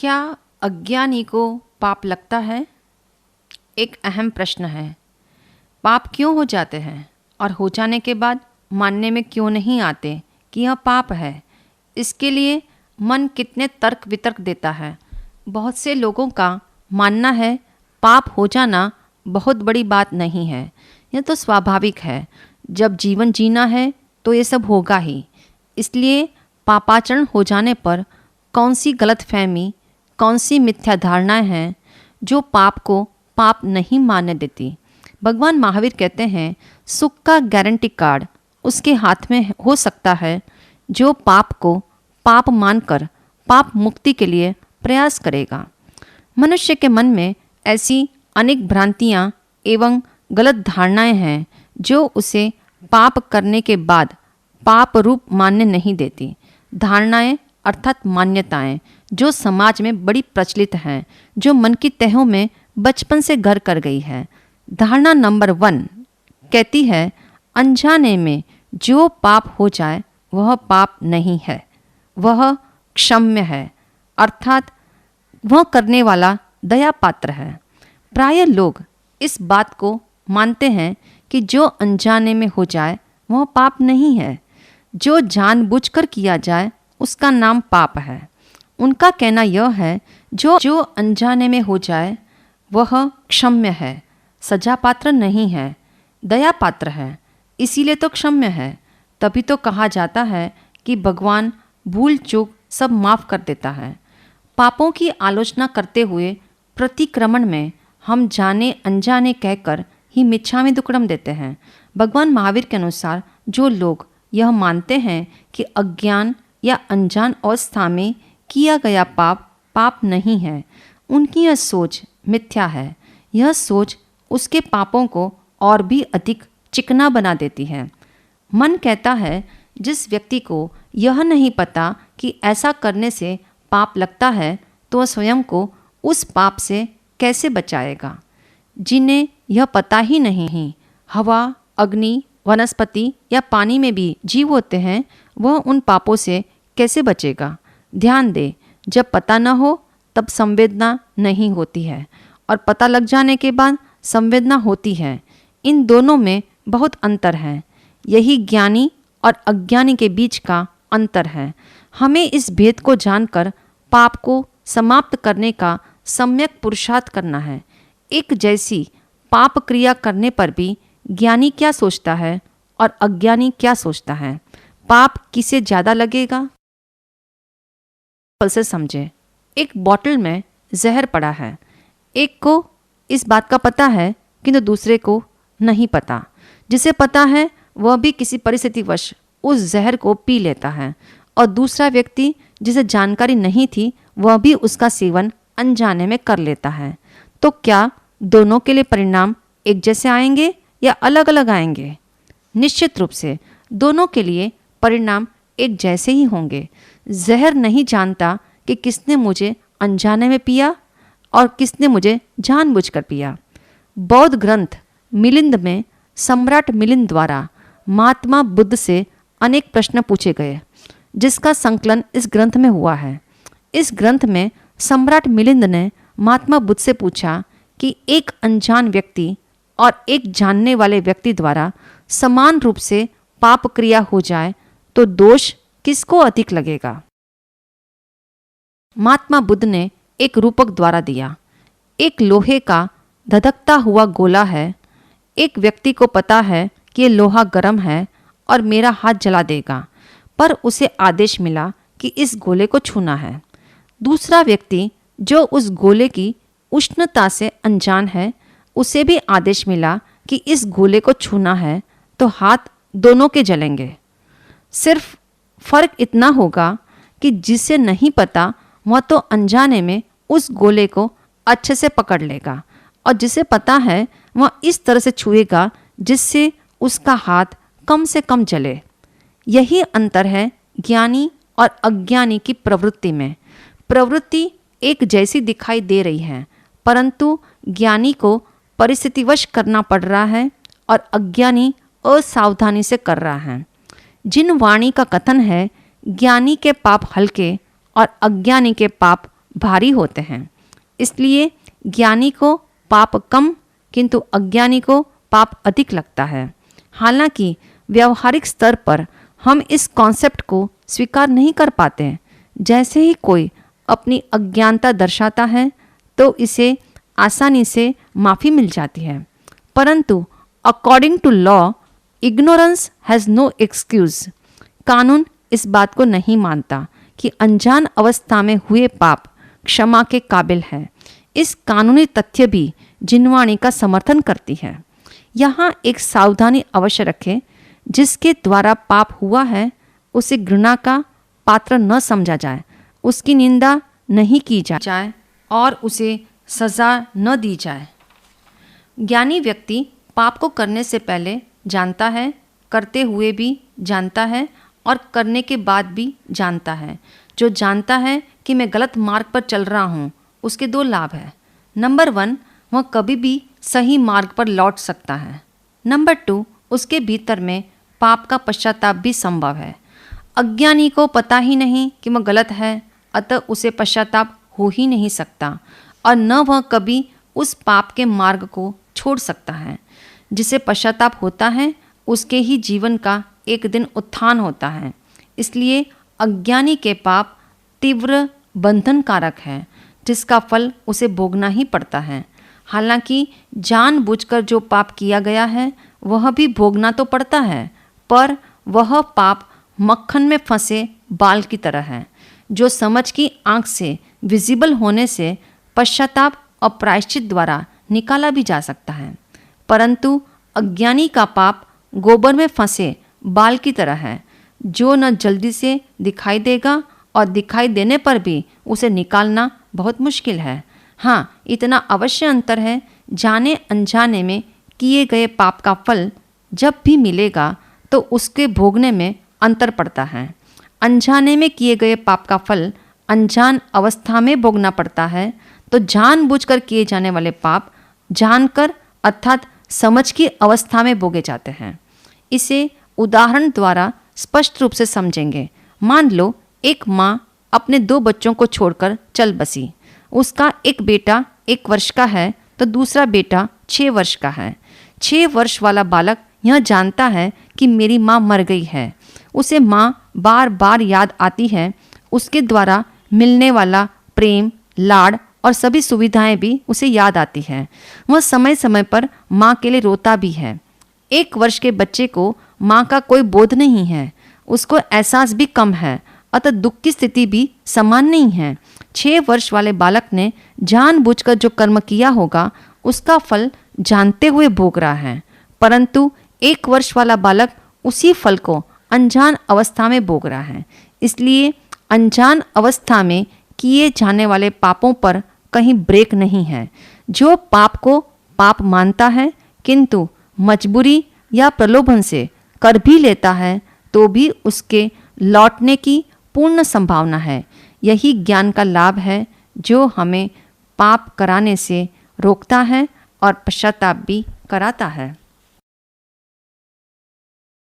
क्या अज्ञानी को पाप लगता है? एक अहम प्रश्न है। पाप क्यों हो जाते हैं और हो जाने के बाद मानने में क्यों नहीं आते कि यह पाप है? इसके लिए मन कितने तर्क वितर्क देता है। बहुत से लोगों का मानना है पाप हो जाना बहुत बड़ी बात नहीं है, यह तो स्वाभाविक है। जब जीवन जीना है तो ये सब होगा ही। इसलिए पापाचरण हो जाने पर कौन सी गलतफहमी, कौन सी मिथ्या धारणाएं हैं जो पाप को पाप नहीं मानने देती। भगवान महावीर कहते हैं सुख का गारंटी कार्ड उसके हाथ में हो सकता है जो पाप को पाप मानकर पाप मुक्ति के लिए प्रयास करेगा। मनुष्य के मन में ऐसी अनेक भ्रांतियाँ एवं गलत धारणाएं हैं जो उसे पाप करने के बाद पाप रूप मानने नहीं देती। धारणाएं अर्थात मान्यताएं जो समाज में बड़ी प्रचलित हैं, जो मन की तहों में बचपन से घर कर गई है। धारणा नंबर 1 कहती है अनजाने में जो पाप हो जाए वह पाप नहीं है, वह क्षम्य है, अर्थात वह करने वाला दया पात्र है। प्राय लोग इस बात को मानते हैं कि जो अनजाने में हो जाए वह पाप नहीं है, जो जानबूझकर किया जाए उसका नाम पाप है। उनका कहना यह है जो अनजाने में हो जाए वह क्षम्य है, सजा पात्र नहीं है, दया पात्र है, इसीलिए तो क्षम्य है। तभी तो कहा जाता है कि भगवान भूल चूक सब माफ़ कर देता है। पापों की आलोचना करते हुए प्रतिक्रमण में हम जाने अनजाने कहकर ही मिच्छामि दुक्कडम देते हैं। भगवान महावीर के अनुसार जो लोग यह मानते हैं कि अज्ञान या अनजान अवस्था में किया गया पाप पाप नहीं है, उनकी यह सोच मिथ्या है। यह सोच उसके पापों को और भी अधिक चिकना बना देती है। मन कहता है जिस व्यक्ति को यह नहीं पता कि ऐसा करने से पाप लगता है तो वह स्वयं को उस पाप से कैसे बचाएगा। जिन्हें यह पता ही नहीं हवा, अग्नि, वनस्पति या पानी में भी जीव होते हैं, वह उन पापों से कैसे बचेगा। ध्यान दे, जब पता न हो तब संवेदना नहीं होती है और पता लग जाने के बाद संवेदना होती है। इन दोनों में बहुत अंतर है। यही ज्ञानी और अज्ञानी के बीच का अंतर है। हमें इस भेद को जानकर पाप को समाप्त करने का सम्यक पुरुषार्थ करना है। एक जैसी पाप क्रिया करने पर भी ज्ञानी क्या सोचता है और अज्ञानी क्या सोचता है, पाप किसे ज़्यादा लगेगा, से समझे। एक बोतल में जहर पड़ा है। एक को इस बात का पता है किंतु दूसरे को नहीं पता। जिसे पता है वह भी किसी परिस्थितिवश उस जहर को पी लेता है और दूसरा व्यक्ति जिसे जानकारी नहीं थी वह भी उसका सेवन अनजाने में कर लेता है। तो क्या दोनों के लिए परिणाम एक जैसे आएंगे या अलग अलग आएंगे? निश्चित रूप से दोनों के लिए परिणाम एक जैसे ही होंगे। जहर नहीं जानता कि किसने मुझे अनजाने में पिया और किसने मुझे जानबूझकर पिया। बौद्ध ग्रंथ मिलिंद में सम्राट मिलिंद द्वारा महात्मा बुद्ध से अनेक प्रश्न पूछे गए, जिसका संकलन इस ग्रंथ में हुआ है। इस ग्रंथ में सम्राट मिलिंद ने महात्मा बुद्ध से पूछा कि एक अनजान व्यक्ति और एक जानने वाले व्यक्ति द्वारा समान रूप से पाप क्रिया हो जाए तो दोष किसको अधिक लगेगा। महात्मा बुद्ध ने एक रूपक द्वारा दिया। एक लोहे का धधकता हुआ गोला है। एक व्यक्ति को पता है कि ये लोहा गर्म है और मेरा हाथ जला देगा, पर उसे आदेश मिला कि इस गोले को छूना है। दूसरा व्यक्ति जो उस गोले की उष्णता से अनजान है, उसे भी आदेश मिला कि इस गोले को छूना है, तो हाथ दोनों के जलेंगे। सिर्फ फर्क इतना होगा कि जिसे नहीं पता वह तो अनजाने में उस गोले को अच्छे से पकड़ लेगा और जिसे पता है वह इस तरह से छुएगा जिससे उसका हाथ कम से कम जले। यही अंतर है ज्ञानी और अज्ञानी की प्रवृत्ति में। प्रवृत्ति एक जैसी दिखाई दे रही है, परंतु ज्ञानी को परिस्थितिवश करना पड़ रहा है और अज्ञानी असावधानी से कर रहा है। जिन वाणी का कथन है ज्ञानी के पाप हल्के और अज्ञानी के पाप भारी होते हैं। इसलिए ज्ञानी को पाप कम किंतु अज्ञानी को पाप अधिक लगता है। हालांकि व्यवहारिक स्तर पर हम इस कॉन्सेप्ट को स्वीकार नहीं कर पाते। जैसे ही कोई अपनी अज्ञानता दर्शाता है तो इसे आसानी से माफ़ी मिल जाती है, परंतु according to law ignorance has no excuse. कानून इस बात को नहीं मानता कि अनजान अवस्था में हुए पाप क्षमा के काबिल है। इस कानूनी तथ्य भी जिनवाणी का समर्थन करती है। यहाँ एक सावधानी अवश्य रखें, जिसके द्वारा पाप हुआ है उसे घृणा का पात्र न समझा जाए, उसकी निंदा नहीं की जाए और उसे सजा न दी जाए। ज्ञानी व्यक्ति पाप को करने से पहले जानता है, करते हुए भी जानता है और करने के बाद भी जानता है। जो जानता है कि मैं गलत मार्ग पर चल रहा हूँ, उसके दो लाभ हैं। नंबर 1, वह कभी भी सही मार्ग पर लौट सकता है। नंबर 2, उसके भीतर में पाप का पश्चाताप भी संभव है। अज्ञानी को पता ही नहीं कि वह गलत है, अतः उसे पश्चाताप हो ही नहीं सकता और न वह कभी उस पाप के मार्ग को छोड़ सकता है। जिसे पश्चाताप होता है उसके ही जीवन का एक दिन उत्थान होता है। इसलिए अज्ञानी के पाप तीव्र बंधनकारक है, जिसका फल उसे भोगना ही पड़ता है। हालांकि जानबूझकर जो पाप किया गया है वह भी भोगना तो पड़ता है, पर वह पाप मक्खन में फंसे बाल की तरह है, जो समझ की आंख से विजिबल होने से पश्चाताप और प्रायश्चित द्वारा निकाला भी जा सकता है। परंतु अज्ञानी का पाप गोबर में फंसे बाल की तरह है, जो न जल्दी से दिखाई देगा और दिखाई देने पर भी उसे निकालना बहुत मुश्किल है। हाँ, इतना अवश्य अंतर है, जाने अनजाने में किए गए पाप का फल जब भी मिलेगा तो उसके भोगने में अंतर पड़ता है। अनजाने में किए गए पाप का फल अनजान अवस्था में भोगना पड़ता है, तो जानबूझकर किए जाने वाले पाप जानकर अर्थात समझ की अवस्था में भोगे जाते हैं। इसे उदाहरण द्वारा स्पष्ट रूप से समझेंगे। मान लो एक माँ अपने 2 बच्चों को छोड़कर चल बसी। उसका एक बेटा 1 वर्ष का है तो दूसरा बेटा 6 वर्ष का है। 6 वर्ष वाला बालक यह जानता है कि मेरी माँ मर गई है। उसे माँ बार बार याद आती है। उसके द्वारा मिलने वाला प्रेम, लाड़ और सभी सुविधाएं भी उसे याद आती हैं। वह समय समय पर माँ के लिए रोता भी है। 1 वर्ष के बच्चे को माँ का कोई बोध नहीं है, उसको एहसास भी कम है, अतः दुख की स्थिति भी समान नहीं है। 6 वर्ष वाले बालक ने जानबूझकर जो कर्म किया होगा उसका फल जानते हुए भोग रहा है, परंतु 1 वर्ष वाला बालक उसी फल को अनजान अवस्था में भोग रहा है। इसलिए अनजान अवस्था में किए जाने वाले पापों पर कहीं ब्रेक नहीं है। जो पाप को पाप मानता है किंतु मजबूरी या प्रलोभन से कर भी लेता है तो भी उसके लौटने की पूर्ण संभावना है। यही ज्ञान का लाभ है जो हमें पाप कराने से रोकता है और पश्चाताप भी कराता है।